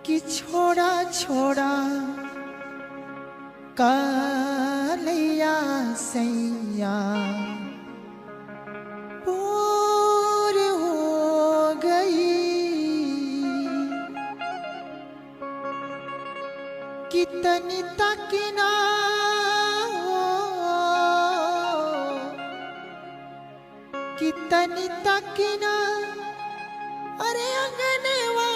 कि छोड़ा छोड़ा कालैया सैया पूर हो गई। कितनी तकना कितनी तकना अरे अंगनवा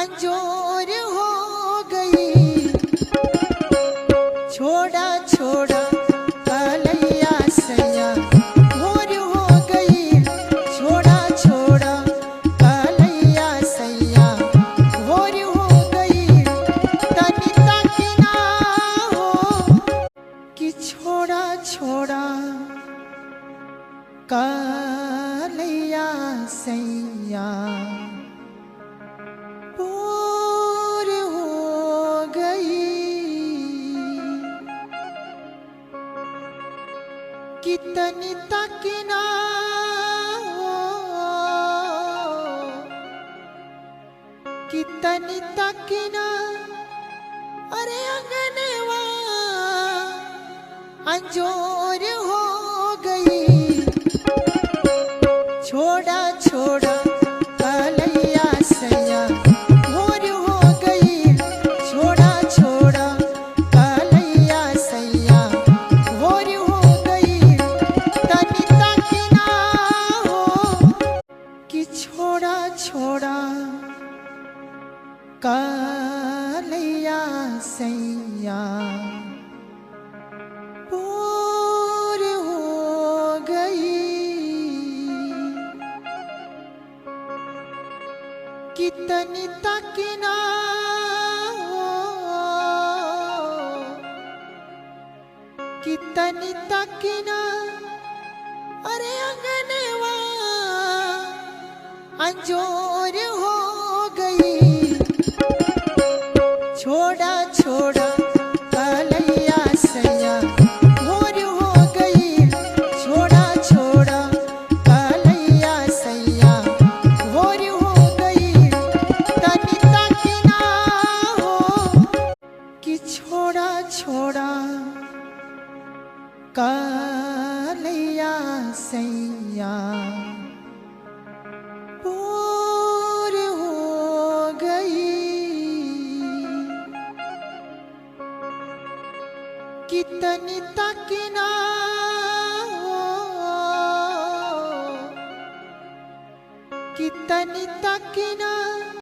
अंजोर हो गई। छोड़ा छोड़ा कालैया सैया भोर हो गई। छोड़ा छोड़ा कालैया सैया भोर हो गई। तनी तकना हो कि छोड़ा छोड़ा कालैया सैया पूर हो गई। कितनी तकना कितनी तकना अरे अंगनवा अंजोर हो गई। छोड़ा छोड़ा कालैया सैया भोर हो गई। छोड़ा छोड़ा कालैया सैया भोर हो गई। तनी तकना हो कि छोड़ा छोड़ा कालैया सैया पूर हो गई। कितनी तकना कितनी तकना अरे अंगनवा अंजोर हो गई। छोड़ा छोड़ा कालैया सैया भोर हो गई। छोड़ा छोड़ा कालैया सैया भोर हो गई। तनी तकना हो कि छोड़ा छोड़ा कालैया सैया पूर हो गई। कितनी तकना कितनी तकना